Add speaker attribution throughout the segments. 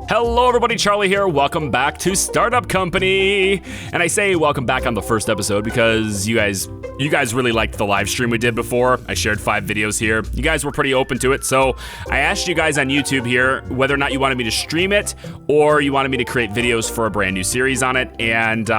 Speaker 1: Hello everybody, Charlie here. Welcome back to Startup Company. And I say welcome back on the first episode because you guys really liked the live stream we did before. I shared 5 videos here. You guys were pretty open to it. So I asked you guys on YouTube here whether or not you wanted me to stream it or you wanted me to create videos for a brand new series on it. And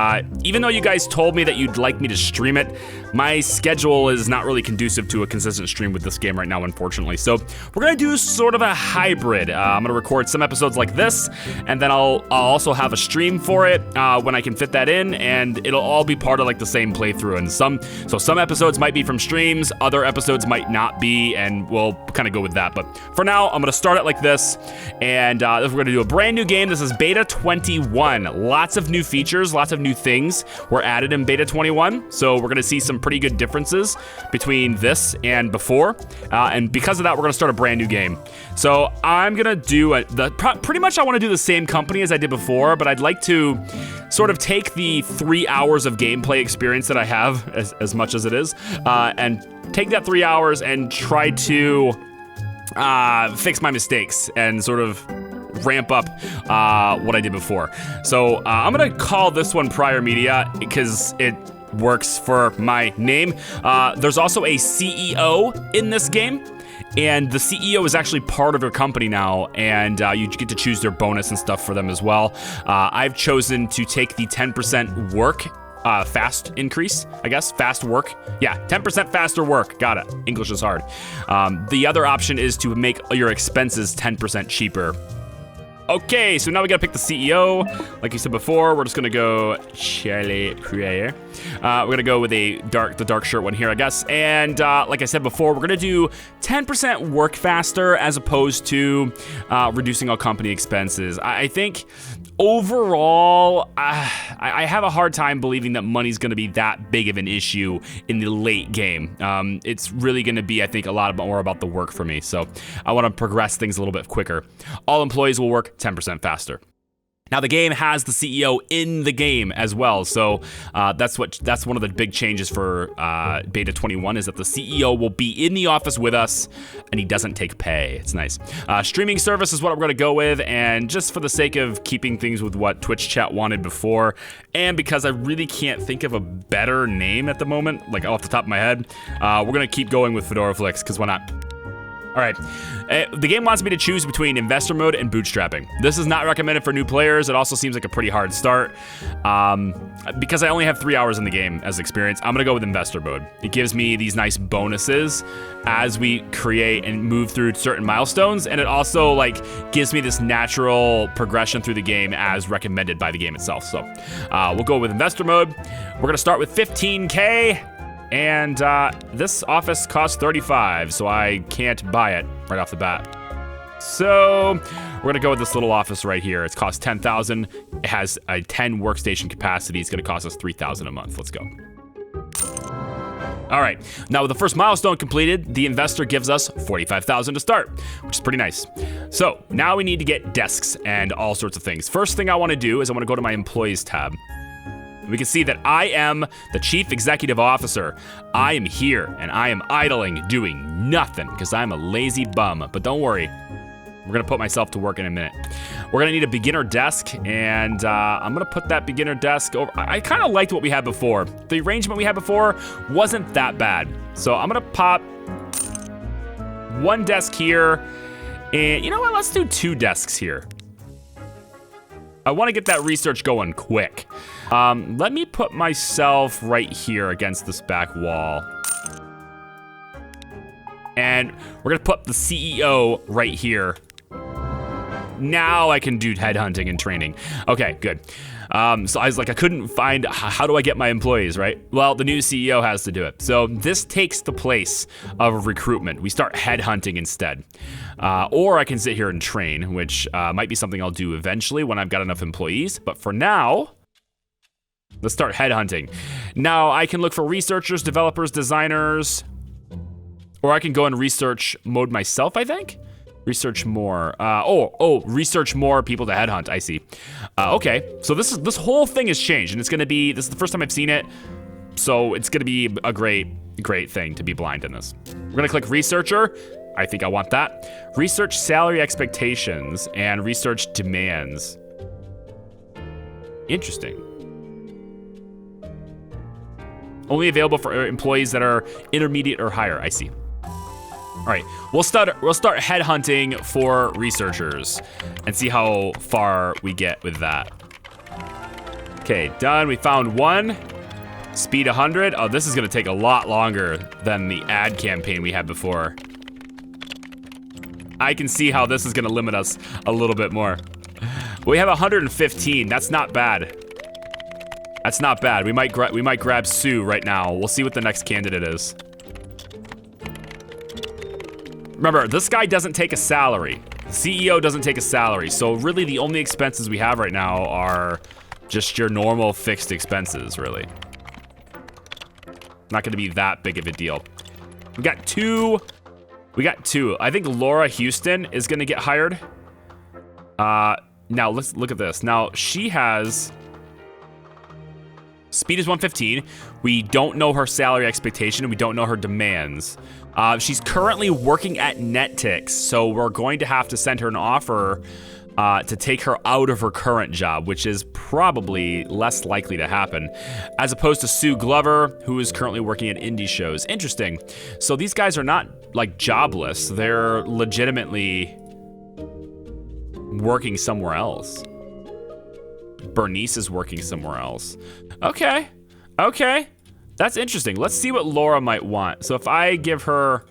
Speaker 1: even though you guys told me that you'd like me to stream it, my schedule is not really conducive to a consistent stream with this game right now, unfortunately. So we're gonna do sort of a hybrid. I'm gonna record some episodes like this, and then I'll also have a stream for it when I can fit that in, and it'll all be part of like the same playthrough. And some episodes might be from streams, other episodes might not be, and we'll kind of go with that. But for now, I'm gonna start it like this, and we're gonna do a brand new game. This is Beta 21. Lots of new features, lots of new things were added in Beta 21. So we're gonna see some pretty good differences between this and before, and because of that, we're gonna start a brand new game. So I'm gonna do pretty much I want to do the same company as I did before, but I'd like to sort of take the 3 hours of gameplay experience that I have, as much as it is, and take that 3 hours and try to fix my mistakes and sort of ramp up what I did before. So I'm gonna call this one Pryor Media because it works for my name. There's also a CEO in this game, and the CEO is actually part of your company now, and you get to choose their bonus and stuff for them as well. I've chosen to take the 10% work fast increase, I guess, fast work. Yeah, 10% faster work, got it. English is hard. The other option is to make your expenses 10% cheaper. Okay, so now we gotta pick the CEO. Like you said before, we're just gonna go Charlie Pryor. We're gonna go with the dark shirt one here, I guess. And like I said before, we're gonna do 10% work faster as opposed to reducing all company expenses. I think overall, I have a hard time believing that money's gonna be that big of an issue in the late game. It's really gonna be, I think, a lot more about the work for me. So I wanna progress things a little bit quicker. All employees will work 10% faster. Now the game has the CEO in the game as well, so that's one of the big changes for Beta 21 is that the CEO will be in the office with us, and he doesn't take pay. It's nice. Streaming service is what we're gonna go with, and just for the sake of keeping things with what Twitch chat wanted before, and because I really can't think of a better name at the moment, like off the top of my head, we're gonna keep going with Fedora Flix, because why not? All right, the game wants me to choose between investor mode and bootstrapping. This is not recommended for new players. It also seems like a pretty hard start. Because I only have 3 hours in the game as experience, I'm gonna go with investor mode. It gives me these nice bonuses as we create and move through certain milestones, and it also like gives me this natural progression through the game as recommended by the game itself. So we'll go with investor mode. We're gonna start with 15K. And this office costs 35, so I can't buy it right off the bat. So we're gonna go with this little office right here. It's cost 10,000. It has a 10 workstation capacity. It's gonna cost us 3,000 a month. Let's go. All right, now with the first milestone completed, the investor gives us 45,000 to start, which is pretty nice. So now we need to get desks and all sorts of things. First thing I wanna do is I wanna go to my employees tab. We can see that I am the Chief Executive Officer. I am here, and I am idling, doing nothing, because I'm a lazy bum. But don't worry, we're gonna put myself to work in a minute. We're gonna need a beginner desk, and I'm gonna put that beginner desk over. I kind of liked what we had before. The arrangement we had before wasn't that bad. So I'm gonna pop one desk here, and you know what, let's do 2 desks here. I wanna get that research going quick. Let me put myself right here against this back wall. And we're gonna put the CEO right here. Now I can do headhunting and training. Okay, good. So I was like, I couldn't find, how do I get my employees, right? Well, the new CEO has to do it. So this takes the place of recruitment. We start headhunting instead. Or I can sit here and train, which might be something I'll do eventually when I've got enough employees. But for now, let's start headhunting. Now I can look for researchers, developers, designers, or I can go in research mode myself, I think. Research more. Research more people to headhunt. I see. Okay, so this whole thing has changed, and this is the first time I've seen it, so it's gonna be a great thing to be blind in this. We're gonna click researcher, I think I want that. Research salary expectations and research demands. Interesting. Only available for employees that are intermediate or higher. I see. All right, we'll start headhunting for researchers and see how far we get with that. Okay, done. We found one. Speed 100. Oh, this is gonna take a lot longer than the ad campaign we had before. I can see how this is gonna limit us a little bit more. We have 115. That's not bad. That's not bad. We might grab Sue right now. We'll see what the next candidate is. Remember, this guy doesn't take a salary. The CEO doesn't take a salary. So really the only expenses we have right now are just your normal fixed expenses, really. Not gonna be that big of a deal. We got two. I think Laura Houston is gonna get hired. Now let's look at this. Now she has, speed is 115. We don't know her salary expectation and we don't know her demands. She's currently working at NetTix, so we're going to have to send her an offer to take her out of her current job, which is probably less likely to happen, as opposed to Sue Glover, who is currently working at indie shows. Interesting. So these guys are not like jobless. They're legitimately working somewhere else. Bernice is working somewhere else. Okay. That's interesting. Let's see what Laura might want. So if I give her,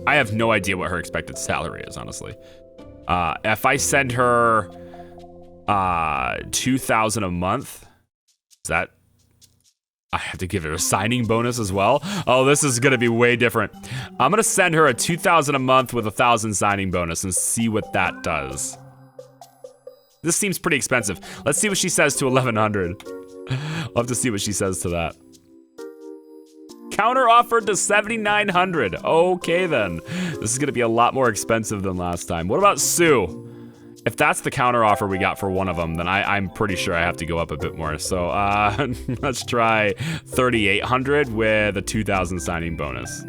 Speaker 1: I have no idea what her expected salary is, honestly. If I send her $2,000 a month, is that, I have to give her a signing bonus as well? Oh, this is gonna be way different. I'm gonna send her a $2,000 a month with a 1,000 signing bonus and see what that does. This seems pretty expensive. Let's see what she says to 1,100. I'll have to see what she says to that. Counter offered to 7,900. Okay then. This is gonna be a lot more expensive than last time. What about Sue? If that's the counter offer we got for one of them, then I'm pretty sure I have to go up a bit more. So let's try 3,800 with a 2,000 signing bonus.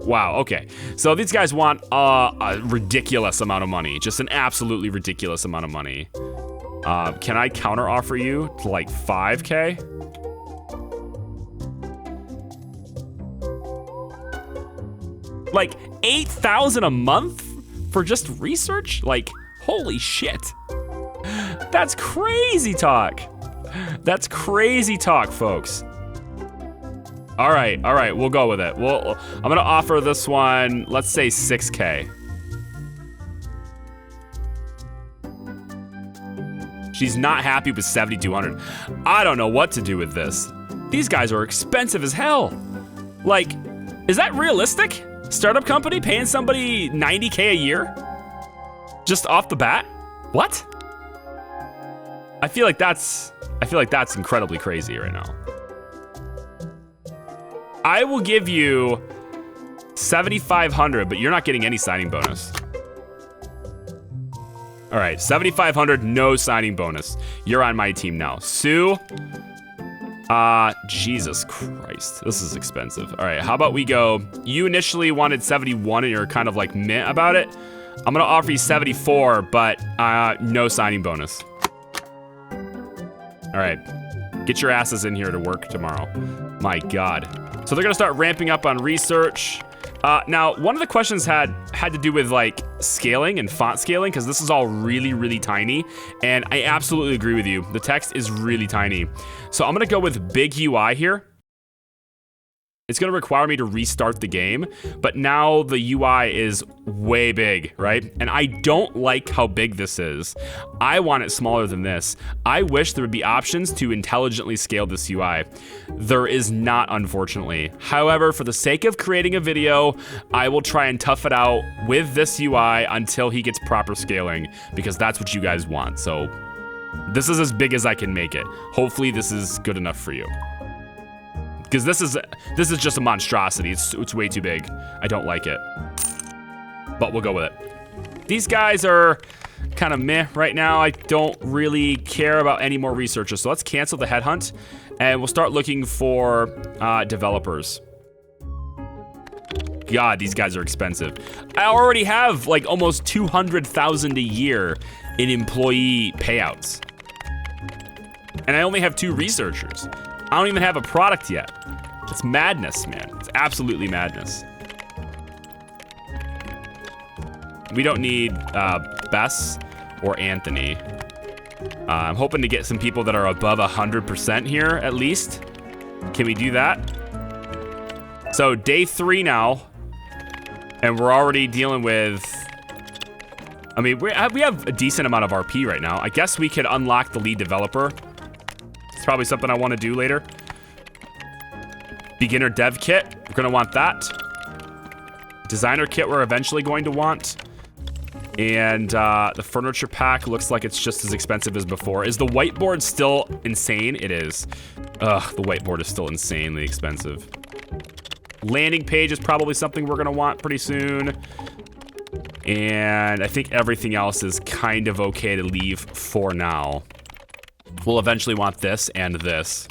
Speaker 1: Wow, okay. So these guys want a ridiculous amount of money. Just an absolutely ridiculous amount of money. Can I counter offer you to like 5K? Like 8,000 a month for just research? Like, holy shit. That's crazy talk. That's crazy talk, folks. All right, we'll go with it. I'm gonna offer this one, let's say 6K. She's not happy with 7,200. I don't know what to do with this. These guys are expensive as hell. Like, is that realistic? Startup company paying somebody 90K a year? Just off the bat? What? I feel like that's incredibly crazy right now. I will give you 7,500, but you're not getting any signing bonus. All right, 7,500, no signing bonus. You're on my team now. Sue, Jesus Christ, this is expensive. All right, how about we go, you initially wanted 71 and you're kind of like meh about it. I'm gonna offer you 74, but no signing bonus. All right, get your asses in here to work tomorrow. My God. So they're gonna start ramping up on research. Now, one of the questions had to do with like scaling and font scaling, because this is all really, really tiny. And I absolutely agree with you. The text is really tiny. So I'm gonna go with big UI here. It's gonna require me to restart the game, but now the UI is way big, right? And I don't like how big this is. I want it smaller than this. I wish there would be options to intelligently scale this UI. There is not, unfortunately. However, for the sake of creating a video, I will try and tough it out with this UI until he gets proper scaling, because that's what you guys want. So this is as big as I can make it. Hopefully this is good enough for you. Because this is just a monstrosity. It's way too big. I don't like it. But we'll go with it. These guys are kind of meh right now. I don't really care about any more researchers. So let's cancel the headhunt and we'll start looking for developers. God, these guys are expensive. I already have like almost 200,000 a year in employee payouts. And I only have 2 researchers. I don't even have a product yet. It's madness, man. It's absolutely madness. We don't need Bess or Anthony. I'm hoping to get some people that are above 100% here, at least. Can we do that? So day 3 now, and we're already dealing with, I mean, we have a decent amount of RP right now. I guess we could unlock the lead developer. It's probably something I want to do later. Beginner dev kit, we're gonna want that. Designer kit we're eventually going to want. And the furniture pack looks like it's just as expensive as before. Is the whiteboard still insane? It is. Ugh, the whiteboard is still insanely expensive. Landing page is probably something we're gonna want pretty soon. And I think everything else is kind of okay to leave for now. We'll eventually want this and this,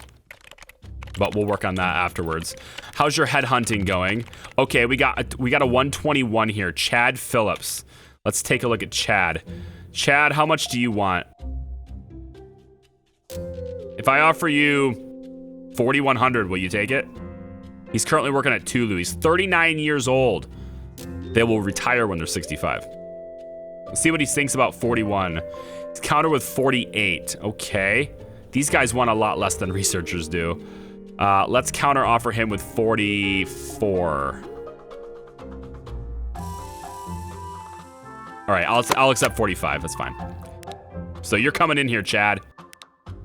Speaker 1: but we'll work on that afterwards. How's your headhunting going? Okay, we got a 121 here. Chad Phillips. Let's take a look at Chad. Chad, how much do you want? If I offer you 4,100, will you take it? He's currently working at Tulu. He's 39 years old. They will retire when they're 65. Let's see what he thinks about 41. He's counter with 48. Okay. These guys want a lot less than researchers do. Let's counter offer him with 44. All right, I'll accept 45. That's fine. So you're coming in here, Chad.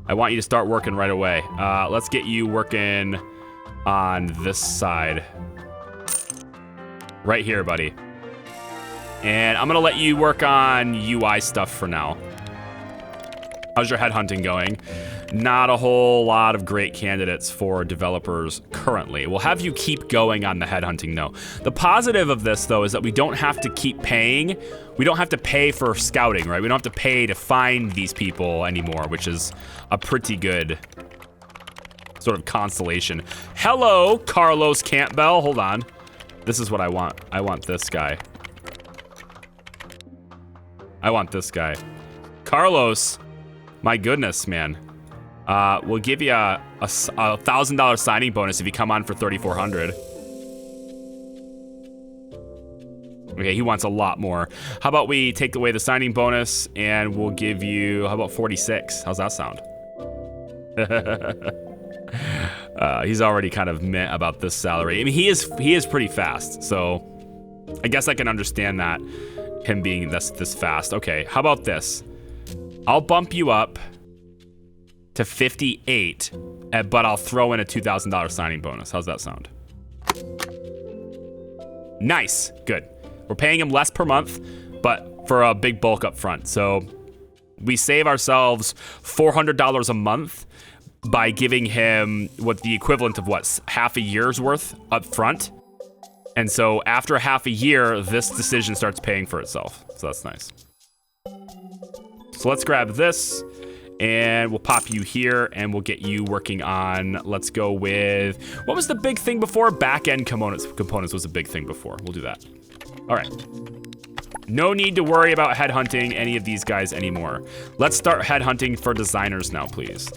Speaker 1: I want you to start working right away. Let's get you working on this side. Right here, buddy. And I'm gonna let you work on UI stuff for now. How's your headhunting going? Not a whole lot of great candidates for developers currently. We'll have you keep going on the headhunting though. The positive of this though is that we don't have to keep paying. We don't have to pay for scouting, right? We don't have to pay to find these people anymore, which is a pretty good sort of consolation. Hello, Carlos Campbell. Hold on. This is what I want. I want this guy. I want this guy. Carlos, my goodness, man. We'll give you a $1,000 signing bonus if you come on for 3,400. Okay, he wants a lot more. How about we take away the signing bonus and we'll give you, how about 46? How's that sound? He's already kind of meh about this salary. I mean, he is pretty fast, so I guess I can understand that, him being this fast. Okay, how about this? I'll bump you up to 58, but I'll throw in a $2,000 signing bonus. How's that sound? Nice, good. We're paying him less per month, but for a big bulk up front. So we save ourselves $400 a month by giving him what the equivalent of what, half a year's worth up front. And so after half a year, this decision starts paying for itself. So that's nice. So let's grab this and we'll pop you here and we'll get you working on, let's go with, what was the big thing before? Back-end components was a big thing before. We'll do that. All right. No need to worry about headhunting any of these guys anymore. Let's start headhunting for designers now, please.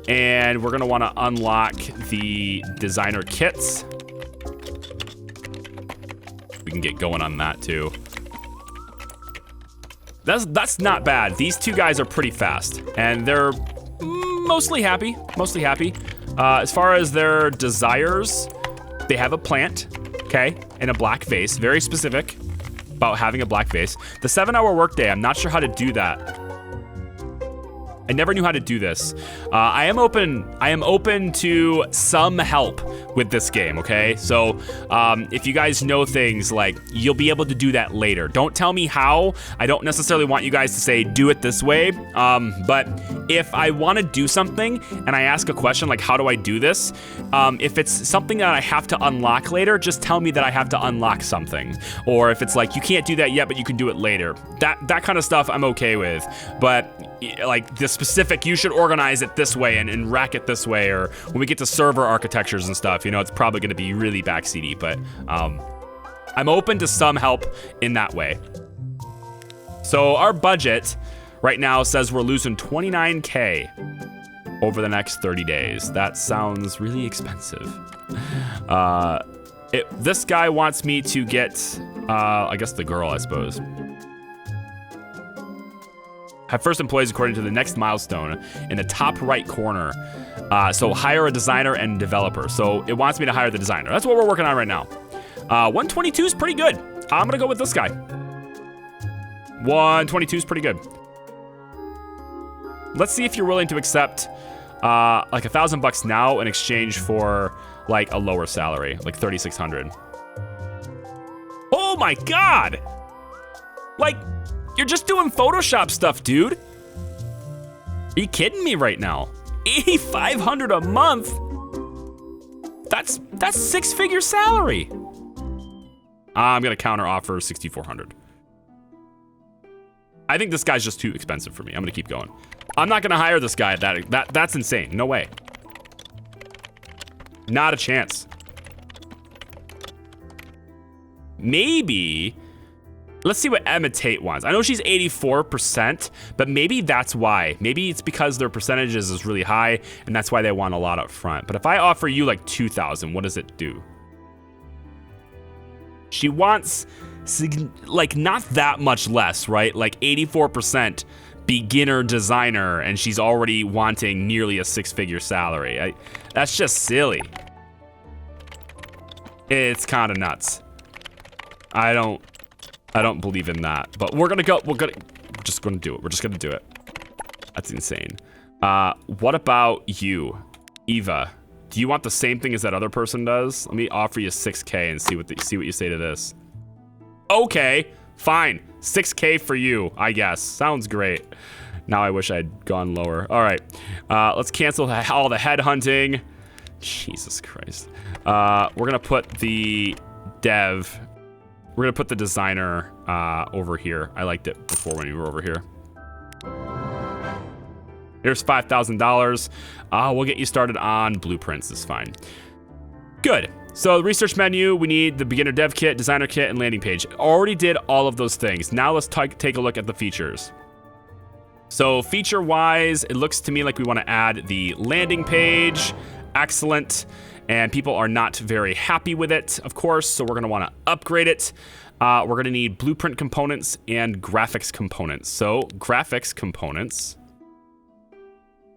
Speaker 1: And we're gonna wanna unlock the designer kits. We can get going on that too. That's not bad. These two guys are pretty fast and they're mostly happy, As far as their desires, they have a plant, okay, and a black vase, very specific about having a black vase. The 7-hour workday, I'm not sure how to do that. I never knew how to do this. I am open to some help with this game, okay? So if you guys know things, like, you'll be able to do that later. Don't tell me how. I don't necessarily want you guys to say, do it this way. But if I want to do something and I ask a question like, how do I do this? If it's something that I have to unlock later, just tell me that I have to unlock something. Or if it's like, you can't do that yet, but you can do it later. That kind of stuff I'm okay with. But like the specific, you should organize it this way and rack it this way, or when we get to server architectures and stuff, you know, it's probably going to be really backseaty, but I'm open to some help in that way. So our budget right now says we're losing 29K over the next 30 days. That sounds really expensive. This guy wants me to get, I guess the girl, I suppose. Have first employees according to the next milestone in the top right corner. So hire a designer and developer. So it wants me to hire the designer. That's what we're working on right now. 122 is pretty good. I'm gonna go with this guy. 122 is pretty good. Let's see if you're willing to accept like $1,000 now in exchange for like a lower salary, like 3,600. Oh my God! Like, you're just doing Photoshop stuff, dude. Are you kidding me right now? 8,500 a month? That's 6-figure salary. I'm gonna counter offer 6,400. I think this guy's just too expensive for me. I'm gonna keep going. I'm not gonna hire this guy at that's insane. No way. Not a chance. Maybe, let's see what Emma Tate wants. I know she's 84%, but maybe that's why. Maybe it's because their percentages is really high, and that's why they want a lot up front. But if I offer you like 2,000, what does it do? She wants like not that much less, right? Like 84% beginner designer, and she's already wanting nearly a 6-figure salary. That's just silly. It's kind of nuts. I don't believe in that, but we're just gonna do it. We're just gonna do it. That's insane. What about you, Eva? Do you want the same thing as that other person does? Let me offer you 6K and see what you say to this. Okay, fine. 6K for you, I guess. Sounds great. Now I wish I'd gone lower. All right, let's cancel all the headhunting. Jesus Christ. We're gonna put the dev. We're gonna put the designer over here. I liked it before when you were over here. Here's $5,000. We'll get you started on blueprints. It's fine. Good. So the research menu, we need the beginner dev kit, designer kit, and landing page. Already did all of those things. Now let's take a look at the features. So feature-wise, it looks to me like we want to add the landing page. Excellent. And people are not very happy with it, of course, so we're going to want to upgrade it. We're going to need blueprint components and graphics components. So graphics components.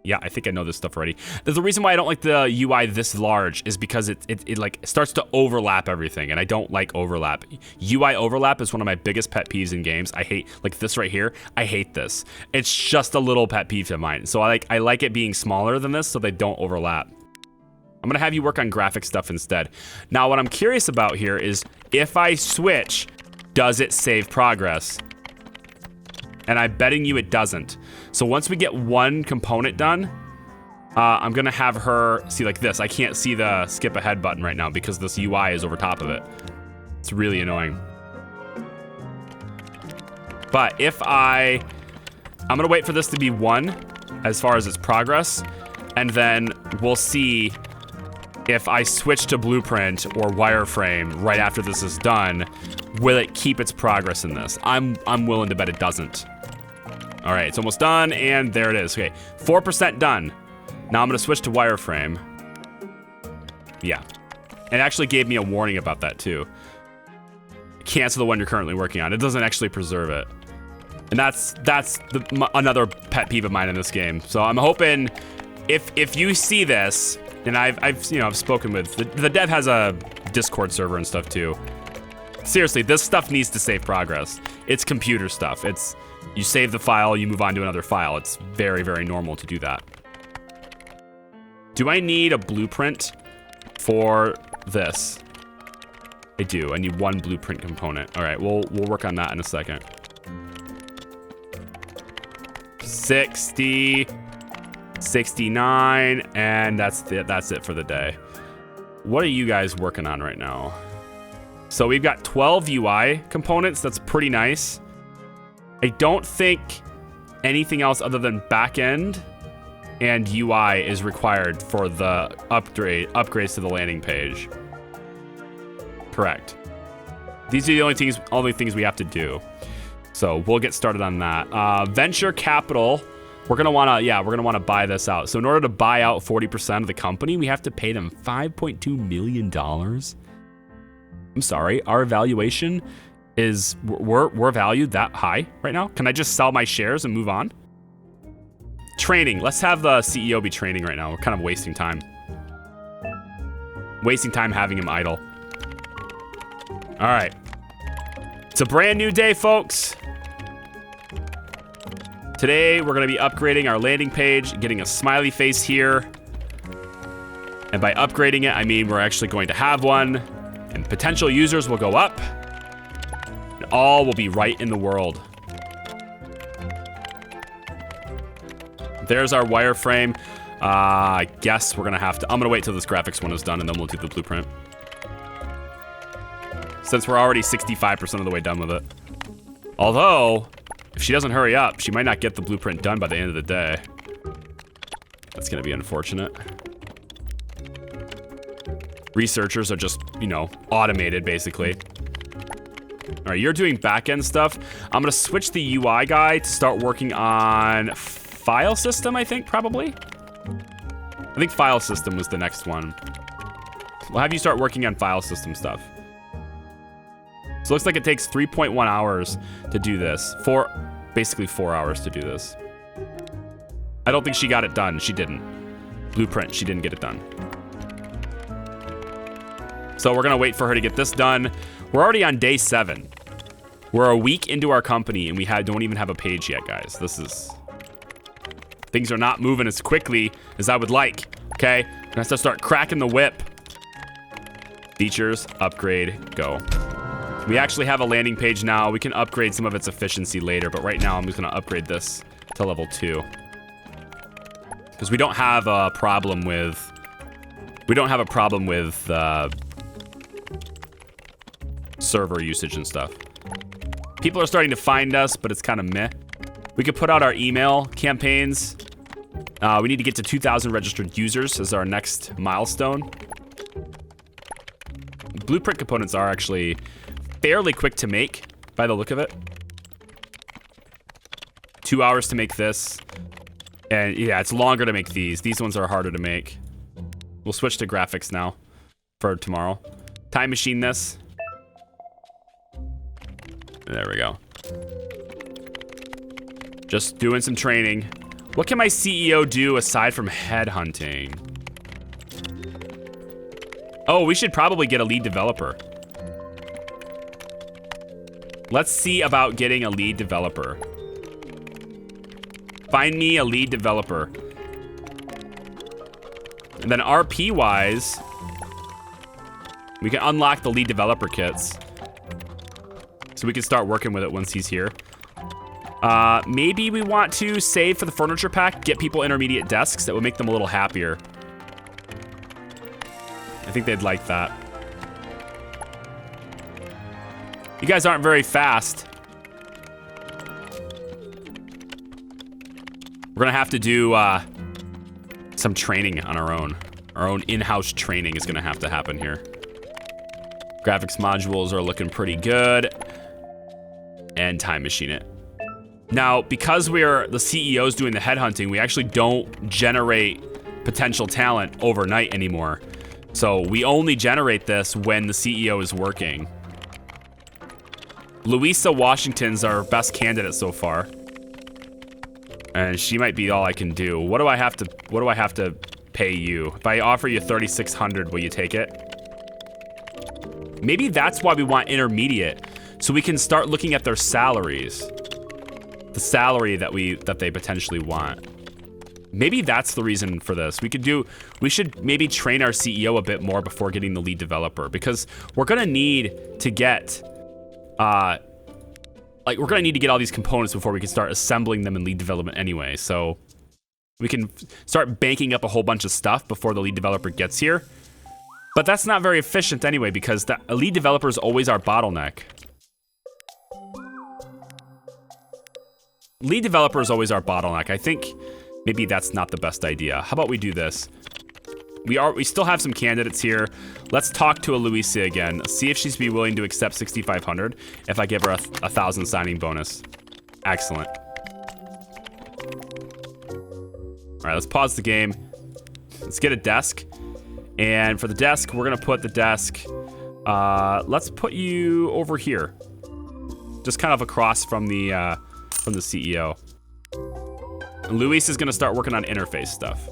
Speaker 1: Yeah, I think I know this stuff already. There's a reason why I don't like the UI this large is because it like starts to overlap everything, and I don't like overlap. UI overlap is one of my biggest pet peeves in games. I hate, like this right here, I hate this. It's just a little pet peeve of mine. So I like it being smaller than this so they don't overlap. I'm gonna have you work on graphic stuff instead. Now, what I'm curious about here is if I switch, does it save progress? And I'm betting you it doesn't. So once we get one component done, I'm gonna have her see like this. I can't see the skip ahead button right now because this UI is over top of it. It's really annoying. But if I'm gonna wait for this to be 1 as far as its progress, and then we'll see if I switch to blueprint or wireframe right after this is done, will it keep its progress in this? I'm willing to bet it doesn't. All right, it's almost done, and there it is. Okay, 4% done. Now I'm gonna switch to wireframe. Yeah, it actually gave me a warning about that too. Cancel the one you're currently working on. It doesn't actually preserve it. And that's another pet peeve of mine in this game. So I'm hoping if you see this, and I've spoken with the dev has a Discord server and stuff too. Seriously, this stuff needs to save progress. It's computer stuff. You save the file, you move on to another file. It's very, very normal to do that. Do I need a blueprint for this? I do. I need 1 blueprint component. All right, we'll work on that in a second. 60, 69, and that's it for the day. What are you guys working on right now? So we've got 12 UI components. That's pretty nice. I don't think anything else other than backend and UI is required for the upgrades to the landing page. Correct. These are the only things we have to do. So we'll get started on that. Venture capital. We're gonna wanna buy this out. So in order to buy out 40% of the company, we have to pay them $5.2 million. I'm sorry, our valuation is, we're valued that high right now? Can I just sell my shares and move on? Training, let's have the CEO be training right now. We're kind of wasting time. Wasting time having him idle. All right. It's a brand new day, folks. Today, we're gonna be upgrading our landing page, getting a smiley face here. And by upgrading it, I mean we're actually going to have one, and potential users will go up, and all will be right in the world. There's our wireframe. I guess we're gonna have to, I'm gonna wait till this graphics one is done, and then we'll do the blueprint. Since we're already 65% of the way done with it. Although, if she doesn't hurry up, she might not get the blueprint done by the end of the day. That's gonna be unfortunate. Researchers are just, you know, automated, basically. All right, you're doing back-end stuff. I'm gonna switch the UI guy to start working on file system, I think, probably. I think file system was the next one. We'll have you start working on file system stuff. So it looks like it takes 3.1 hours to do this. Basically 4 hours to do this. I don't think she got it done. She didn't. Blueprint, she didn't get it done. So we're gonna wait for her to get this done. We're already on day 7. We're a week into our company and we don't even have a page yet, guys. Things are not moving as quickly as I would like, okay? I'm gonna have to start cracking the whip. Features, upgrade, go. We actually have a landing page now. We can upgrade some of its efficiency later, but right now I'm just gonna upgrade this to level 2. Because we don't have a problem with server usage and stuff. People are starting to find us, but it's kind of meh. We could put out our email campaigns. We need to get to 2,000 registered users as our next milestone. Blueprint components are actually fairly quick to make, by the look of it. 2 hours to make this. And yeah, it's longer to make these. These ones are harder to make. We'll switch to graphics now for tomorrow. Time machine this. There we go. Just doing some training. What can my CEO do aside from headhunting? Oh, we should probably get a lead developer. Let's see about getting a lead developer. Find me a lead developer. And then RP-wise, we can unlock the lead developer kits. So we can start working with it once he's here. Maybe we want to save for the furniture pack, get people intermediate desks. That would make them a little happier. I think they'd like that. You guys aren't very fast. We're gonna have to do some training on our own. Our own in-house training is gonna have to happen here. Graphics modules are looking pretty good. And time machine it. Now, because the CEO's doing the headhunting, we actually don't generate potential talent overnight anymore. So we only generate this when the CEO is working. Louisa Washington's our best candidate so far. And she might be all I can do. What do I have to pay you? If I offer you 3,600, will you take it? Maybe that's why we want intermediate. So we can start looking at their salaries. The salary that they potentially want. Maybe that's the reason for this. We should maybe train our CEO a bit more before getting the lead developer, because we're gonna need to get we're gonna need to get all these components before we can start assembling them in lead development anyway. So we can start banking up a whole bunch of stuff before the lead developer gets here. But that's not very efficient anyway, because a lead developer is always our bottleneck. Lead developer is always our bottleneck. I think maybe that's not the best idea. How about we do this? We still have some candidates here. Let's talk to Louisa again. See if she's be willing to accept 6,500 if I give her a 1,000 signing bonus. Excellent. All right, let's pause the game. Let's get a desk. And for the desk, we're gonna put the desk, let's put you over here. Just kind of across from the CEO. And Luis is gonna start working on interface stuff.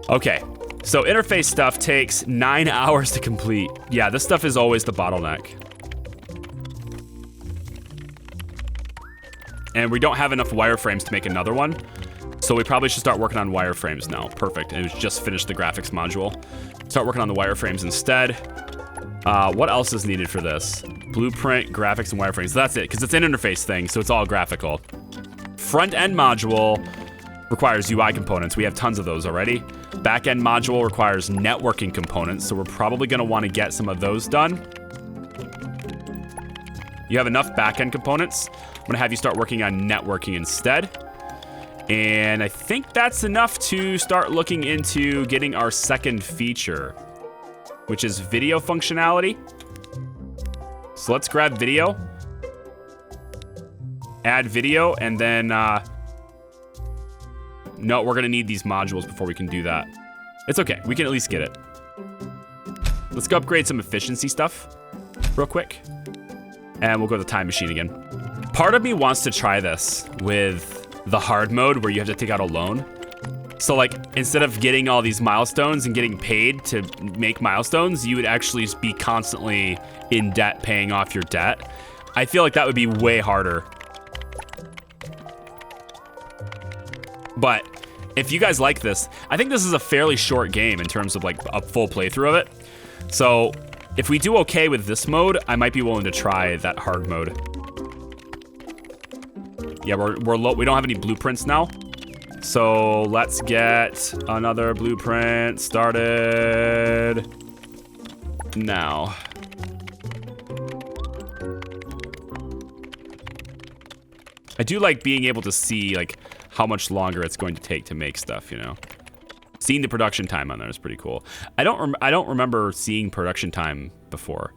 Speaker 1: Okay, so interface stuff takes 9 hours to complete. Yeah, this stuff is always the bottleneck. And we don't have enough wireframes to make another one. So we probably should start working on wireframes now. Perfect, and we just finished the graphics module. Start working on the wireframes instead. What else is needed for this? Blueprint, graphics, and wireframes. So that's it, because it's an interface thing, so it's all graphical. Front-end module requires UI components. We have tons of those already. Back-end module requires networking components, so we're probably gonna wanna get some of those done. You have enough back-end components. I'm gonna have you start working on networking instead. And I think that's enough to start looking into getting our second feature, which is video functionality. So let's grab video, add video, and then, no, we're gonna need these modules before we can do that. It's okay, we can at least get it. Let's go upgrade some efficiency stuff real quick. And we'll go to the time machine again. Part of me wants to try this with the hard mode where you have to take out a loan. So like, instead of getting all these milestones and getting paid to make milestones, you would actually be constantly in debt paying off your debt. I feel like that would be way harder. But if you guys like this, I think this is a fairly short game in terms of like a full playthrough of it. So if we do okay with this mode, I might be willing to try that hard mode. Yeah, we're low. We don't have any blueprints now. So let's get another blueprint started now. I do like being able to see like how much longer it's going to take to make stuff, you know. Seeing the production time on there is pretty cool. I don't remember seeing production time before.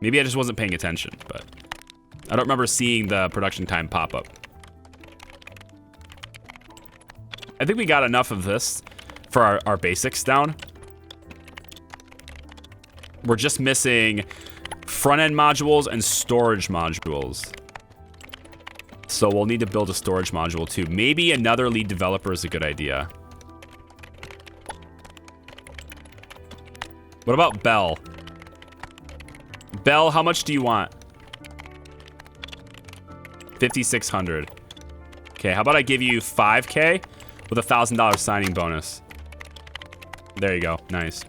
Speaker 1: Maybe I just wasn't paying attention, but I don't remember seeing the production time pop up. I think we got enough of this for our basics down. We're just missing front-end modules and storage modules. So we'll need to build a storage module too. Maybe another lead developer is a good idea. What about Bell? Bell, how much do you want? 5,600. Okay, how about I give you 5K with a $1,000 signing bonus? There you go, nice.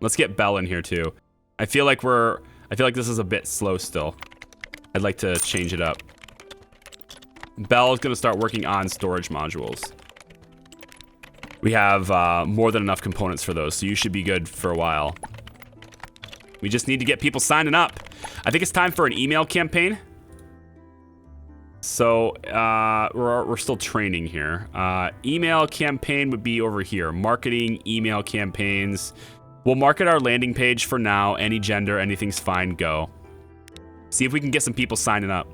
Speaker 1: Let's get Bell in here too. I feel like this is a bit slow still. I'd like to change it up. Bell is gonna start working on storage modules. We have more than enough components for those, so you should be good for a while. We just need to get people signing up. I think it's time for an email campaign. So we're still training here. Email campaign would be over here. Marketing, email campaigns. We'll market our landing page for now. Any gender, anything's fine, go. See if we can get some people signing up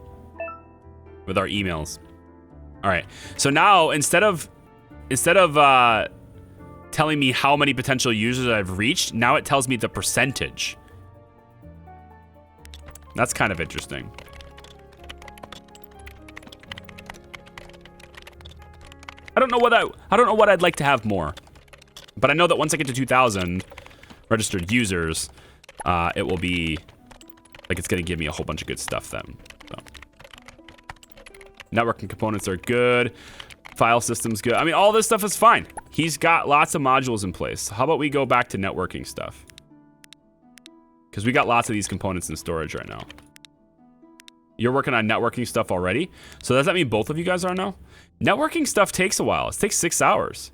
Speaker 1: with our emails. All right, so now instead of telling me how many potential users I've reached, now it tells me the percentage. That's kind of interesting. I don't know what I'd like to have more, but I know that once I get to 2,000 registered users, it will be like it's gonna give me a whole bunch of good stuff then. So. Networking components are good. File system's good. I mean, all this stuff is fine. He's got lots of modules in place. How about we go back to networking stuff? Because we got lots of these components in storage right now. You're working on networking stuff already? So does that mean both of you guys are now? Networking stuff takes a while. It takes 6 hours.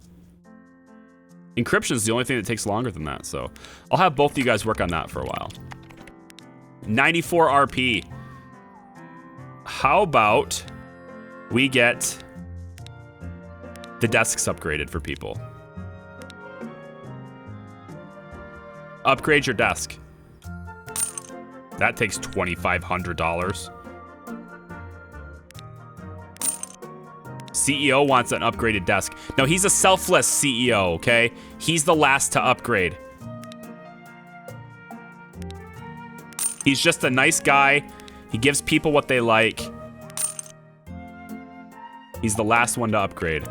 Speaker 1: Encryption is the only thing that takes longer than that. So I'll have both of you guys work on that for a while. 94 RP. How about we get the desks upgraded for people? Upgrade your desk. That takes $2,500. CEO wants an upgraded desk. No, he's a selfless CEO, okay? He's the last to upgrade. He's just a nice guy. He gives people what they like. He's the last one to upgrade.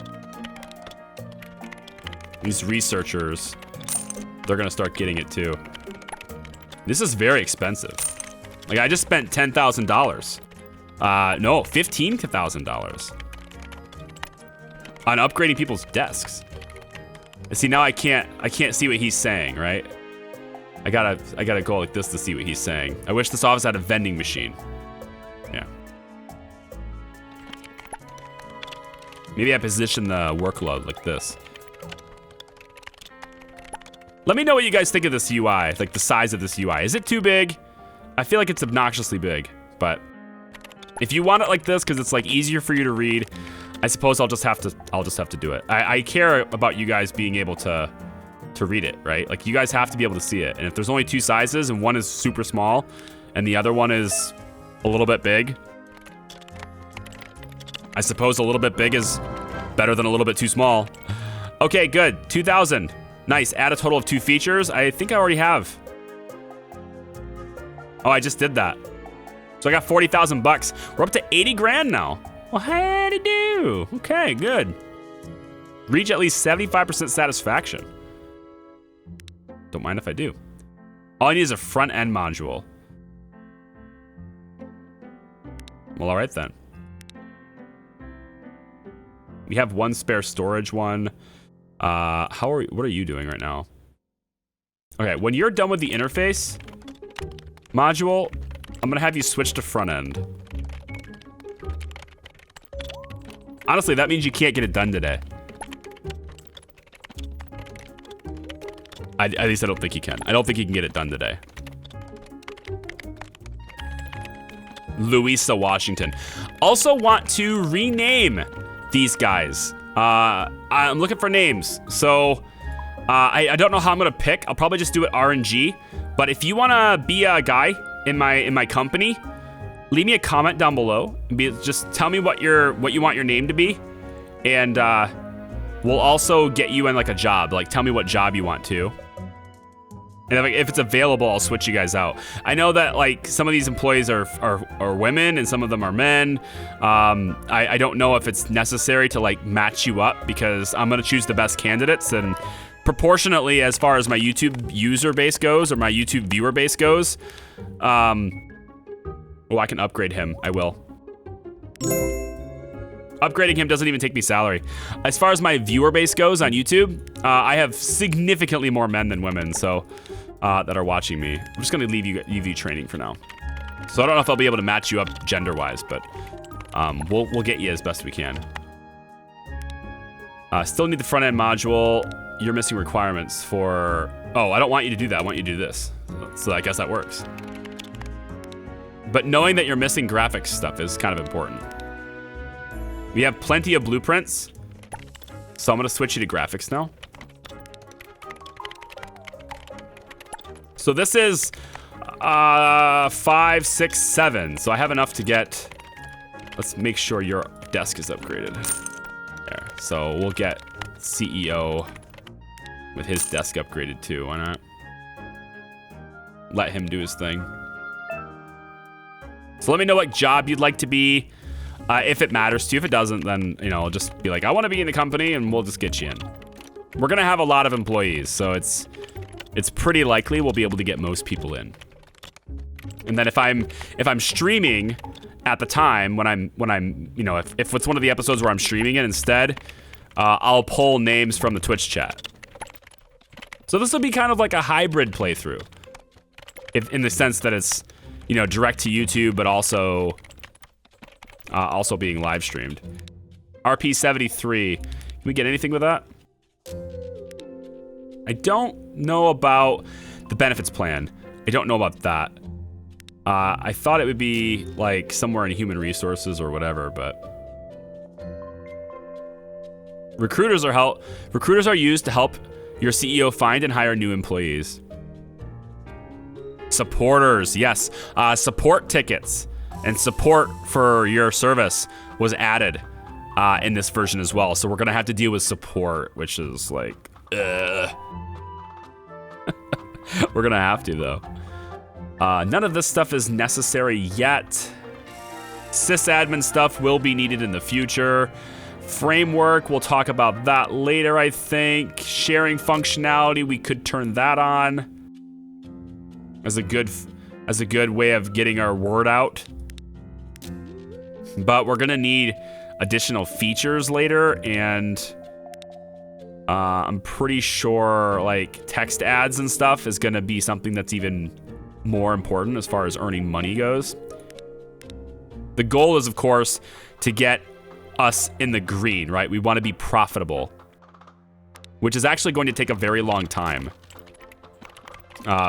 Speaker 1: These researchers, they're gonna start getting it too. This is very expensive. Like, I just spent $10,000. No, $15,000 on upgrading people's desks. See, now I can't see what he's saying, right? I gotta go like this to see what he's saying. I wish this office had a vending machine. Yeah. Maybe I position the workload like this. Let me know what you guys think of this UI, like the size of this UI. Is it too big? I feel like it's obnoxiously big, but if you want it like this because it's like easier for you to read, I suppose I'll just have to do it. I care about you guys being able to read it, right? Like, you guys have to be able to see it. And if there's only two sizes and one is super small and the other one is a little bit big, I suppose a little bit big is better than a little bit too small. Okay, good. 2,000. Nice. Add a total of 2 features. I think I already have. Oh, I just did that. So I got 40,000 bucks. We're up to 80 grand now. Well, how to do? Okay, good. Reach at least 75% satisfaction. Don't mind if I do. All I need is a front end module. Well, all right then. We have one spare storage one. What are you doing right now? Okay, when you're done with the interface module, I'm gonna have you switch to front end. Honestly, that means you can't get it done today. At least I don't think you can. I don't think you can get it done today. Louisa Washington. Also want to rename these guys. I'm looking for names. So I don't know how I'm gonna pick. I'll probably just do it RNG. But if you wanna be a guy in my company, leave me a comment down below. Just tell me what you want your name to be, and we'll also get you in like a job. Like, tell me what job you want to. And if it's available, I'll switch you guys out. I know that like some of these employees are women and some of them are men. I don't know if it's necessary to like match you up, because I'm gonna choose the best candidates, and proportionately as far as my YouTube user base goes, or my YouTube viewer base goes. Oh, I can upgrade him. I will. Upgrading him doesn't even take me salary. As far as my viewer base goes on YouTube, I have significantly more men than women, so that are watching me. I'm just gonna leave you training for now. So I don't know if I'll be able to match you up gender-wise, but we'll get you as best we can. Still need the front-end module. You're missing requirements for... Oh, I don't want you to do that. I want you to do this. So I guess that works. But knowing that you're missing graphics stuff is kind of important. We have plenty of blueprints, so I'm gonna switch you to graphics now. So this is 5, 6, 7. So I have enough to get. Let's make sure your desk is upgraded. There. So we'll get CEO with his desk upgraded too. Why not? Let him do his thing. So let me know what job you'd like to be. If it matters to you. If it doesn't, then, you know, I'll just be like, I want to be in the company, and we'll just get you in. We're gonna have a lot of employees, so it's pretty likely we'll be able to get most people in. And then if I'm streaming at the time when I'm you know, if it's one of the episodes where I'm streaming it instead, I'll pull names from the Twitch chat. So this will be kind of like a hybrid playthrough, in the sense that it's, you know, direct to YouTube, but also being live streamed. RP73. Can we get anything with that? I don't know about the benefits plan. I don't know about that. I thought it would be like somewhere in human resources or whatever, but recruiters are used to help your CEO find and hire new employees. supporters. Yes, support tickets and support for your service was added in this version as well. So we're gonna have to deal with support, which is like, we're gonna have to though. None of this stuff is necessary yet. Sysadmin stuff will be needed in the future. Framework, we'll talk about that later, I think. Sharing functionality, we could turn that on as a good way of getting our word out. But we're gonna need additional features later, and I'm pretty sure like text ads and stuff is gonna be something that's even more important as far as earning money goes. The goal is, of course, to get us in the green, right? We want to be profitable, which is actually going to take a very long time.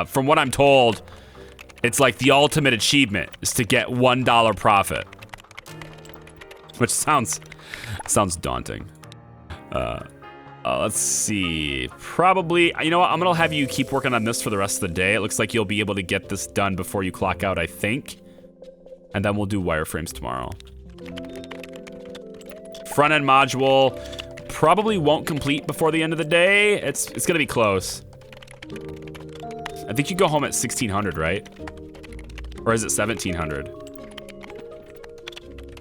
Speaker 1: From what I'm told, it's like the ultimate achievement is to get $1 profit, which sounds daunting. Let's see. Probably, you know what? I'm gonna have you keep working on this for the rest of the day. It looks like you'll be able to get this done before you clock out, I think. And then we'll do wireframes tomorrow. Front-end module probably won't complete before the end of the day. It's gonna be close. I think you go home at 1600, right? Or is it 1700?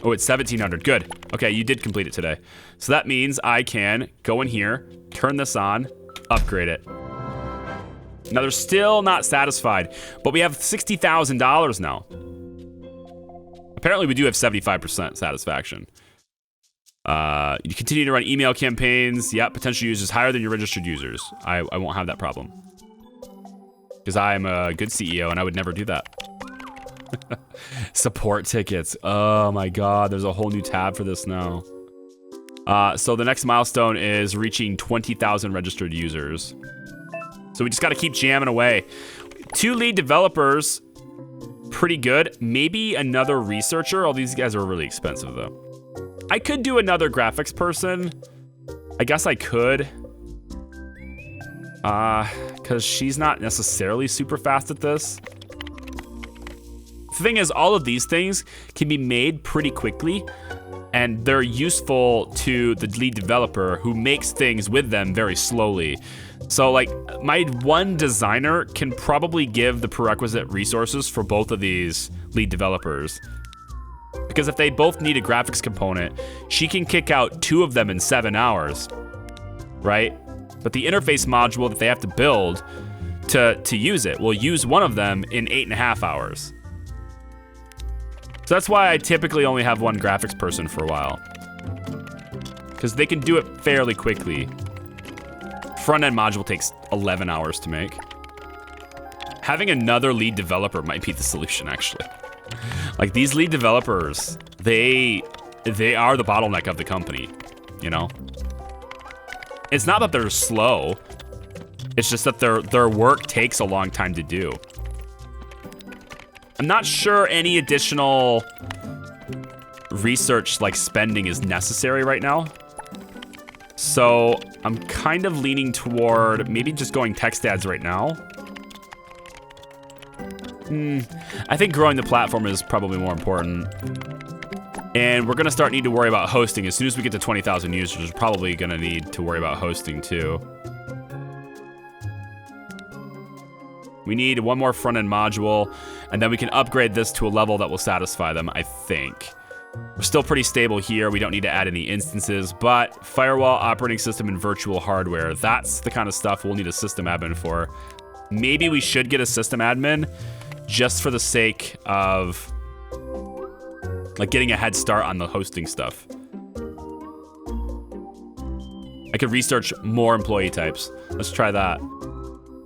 Speaker 1: Oh, it's 1700, good. Okay, you did complete it today. So that means I can go in here, turn this on, upgrade it. Now they're still not satisfied, but we have $60,000 now. Apparently we do have 75% satisfaction. You continue to run email campaigns. Yep, potential users higher than your registered users. I won't have that problem. Because I'm a good CEO and I would never do that. Support tickets. Oh my God, there's a whole new tab for this now. So the next milestone is reaching 20,000 registered users. So we just gotta keep jamming away. 2 lead developers, pretty good. Maybe another researcher. Oh, these guys are really expensive though. I could do another graphics person. I guess I could. Because she's not necessarily super fast at this. The thing is, all of these things can be made pretty quickly, and they're useful to the lead developer who makes things with them very slowly. So like, my one designer can probably give the prerequisite resources for both of these lead developers. Because if they both need a graphics component, she can kick out 2 of them in 7 hours, right? But the interface module that they have to build to use it will use one of them in 8.5 hours. So that's why I typically only have one graphics person for a while. Because they can do it fairly quickly. Front-end module takes 11 hours to make. Having another lead developer might be the solution, actually. Like, these lead developers, they are the bottleneck of the company, you know? It's not that they're slow. It's just that their work takes a long time to do. I'm not sure any additional research like spending is necessary right now. So I'm kind of leaning toward maybe just going text ads right now. I think growing the platform is probably more important. And we're gonna start need to worry about hosting. As soon as we get to 20,000 users, we're probably gonna need to worry about hosting too. We need one more front-end module, and then we can upgrade this to a level that will satisfy them, I think. We're still pretty stable here. We don't need to add any instances, but firewall, operating system, and virtual hardware, that's the kind of stuff we'll need a system admin for. Maybe we should get a system admin just for the sake of like getting a head start on the hosting stuff. I could research more employee types. Let's try that.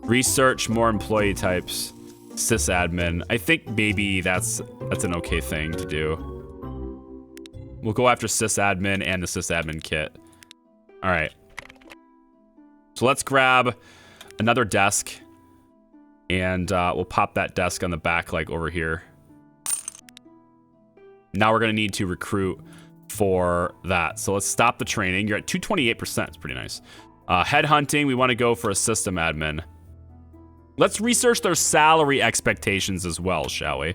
Speaker 1: Research more employee types. Sysadmin. I think maybe that's an okay thing to do. We'll go after sysadmin and the sysadmin kit. All right. So let's grab another desk, and we'll pop that desk on the back, like over here. Now we're gonna need to recruit for that. So let's stop the training. You're at 228%. It's pretty nice. Headhunting. We want to go for a system admin. Let's research their salary expectations as well, shall we?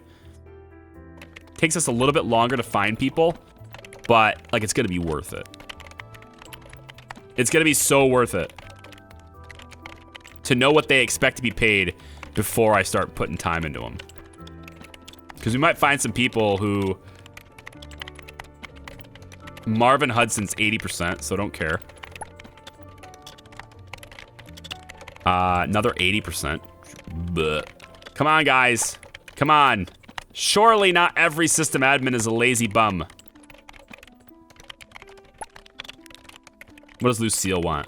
Speaker 1: Takes us a little bit longer to find people, but like it's gonna be worth it. It's gonna be so worth it to know what they expect to be paid before I start putting time into them. Because we might find some people who... Marvin Hudson's 80%, so don't care. Another 80%. Blech. Come on, guys. Come on. Surely not every system admin is a lazy bum. What does Lucille want?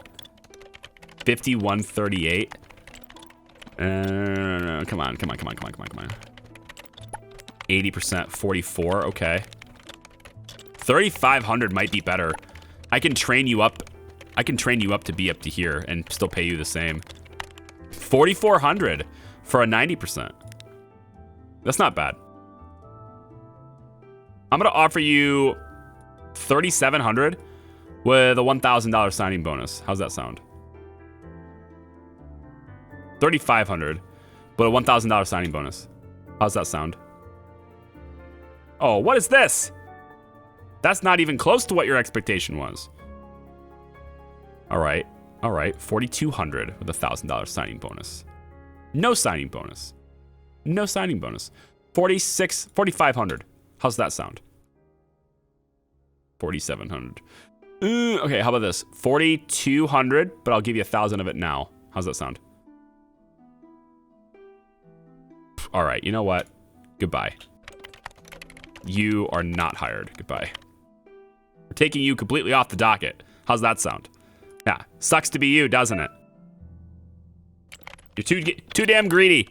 Speaker 1: 5138. Come on. 80%, 44. Okay. 3,500 might be better. I can train you up. I can train you up to be up to here and still pay you the same. 4,400 for a 90%. That's not bad. I'm gonna offer you 3,700 with a $1,000 signing bonus. How's that sound? 3,500, but a $1,000 signing bonus. How's that sound? Oh, what is this? That's not even close to what your expectation was. All right, 4,200 with a $1,000 signing bonus. No signing bonus. No signing bonus. 4,500. How's that sound? 4,700. Okay, how about this? 4,200, but I'll give you 1,000 of it now. How's that sound? All right, you know what? Goodbye. You are not hired. Goodbye. We're taking you completely off the docket. How's that sound? Yeah, sucks to be you, doesn't it? You're too damn greedy.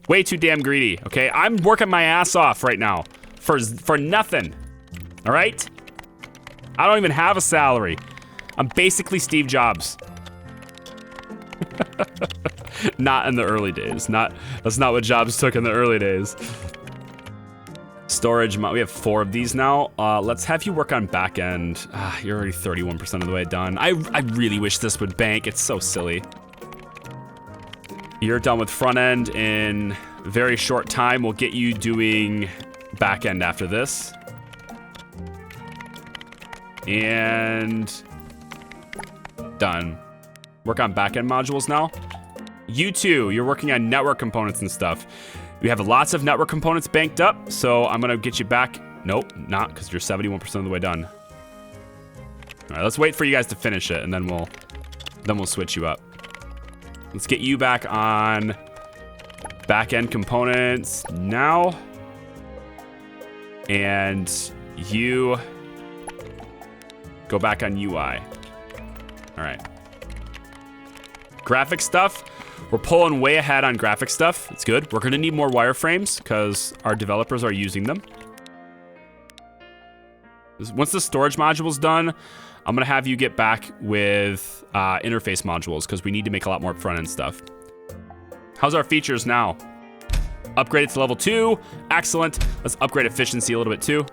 Speaker 1: Way too damn greedy, okay? I'm working my ass off right now for nothing, all right? I don't even have a salary. I'm basically Steve Jobs. Not in the early days. That's not what Jobs took in the early days. Storage, we have 4 of these now. Let's have you work on back end. You're already 31% of the way done. I really wish this would bank. It's so silly. You're done with front end in a very short time. We'll get you doing back end after this. And done. Work on back end modules now. You too, you're working on network components and stuff. We have lots of network components banked up, so I'm gonna get you back. Nope, not, because you're 71% of the way done. All right, let's wait for you guys to finish it, and then we'll switch you up. Let's get you back on back-end components now. And you go back on UI. All right. Graphic stuff. We're pulling way ahead on graphic stuff. It's good. We're gonna need more wireframes because our developers are using them. Once the storage module's done, I'm gonna have you get back with interface modules because we need to make a lot more front-end stuff. How's our features now? Upgraded to level 2. Excellent. Let's upgrade efficiency a little bit too.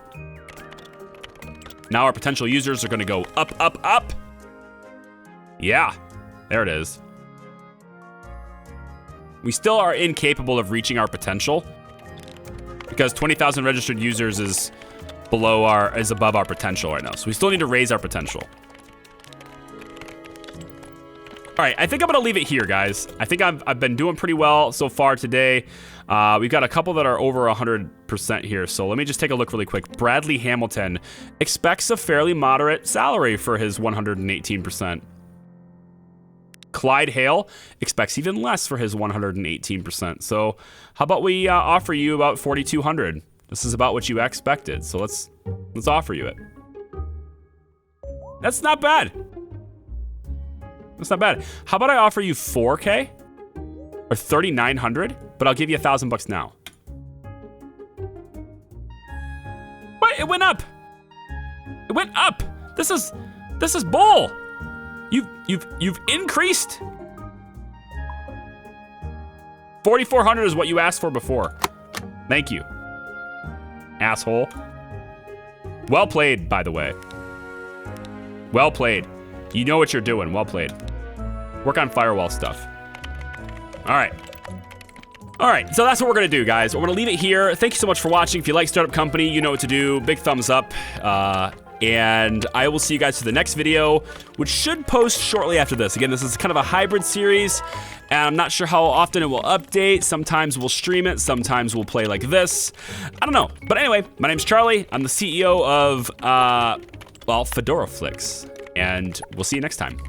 Speaker 1: Now our potential users are gonna go up, up, up. Yeah, there it is. We still are incapable of reaching our potential because 20,000 registered users is above our potential right now. So we still need to raise our potential. All right, I think I'm gonna leave it here, guys. I think I've been doing pretty well so far today. We've got a couple that are over 100% here. So let me just take a look really quick. Bradley Hamilton expects a fairly moderate salary for his 118%. Clyde Hale expects even less for his 118%. So how about we offer you about 4,200? This is about what you expected. So let's offer you it. That's not bad. That's not bad. How about I offer you 4K or 3,900, but I'll give you $1,000 now. What? It went up. It went up. This is bull. You've increased. 4,400 is what you asked for before. Thank you, asshole. Well played, by the way. Well played. You know what you're doing. Well played. Work on firewall stuff. All right. All right, so that's what we're gonna do, guys. We're gonna leave it here. Thank you so much for watching. If you like Startup Company, you know what to do. Big thumbs up. And I will see you guys for the next video, which should post shortly after this. Again, this is kind of a hybrid series, and I'm not sure how often it will update. Sometimes we'll stream it, sometimes we'll play like this. I don't know. But anyway, my name's Charlie. I'm the CEO of, well, Fedora Flicks. And we'll see you next time.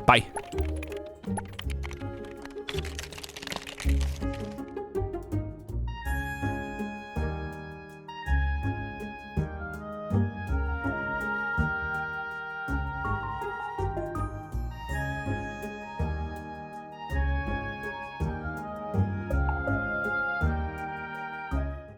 Speaker 1: Bye.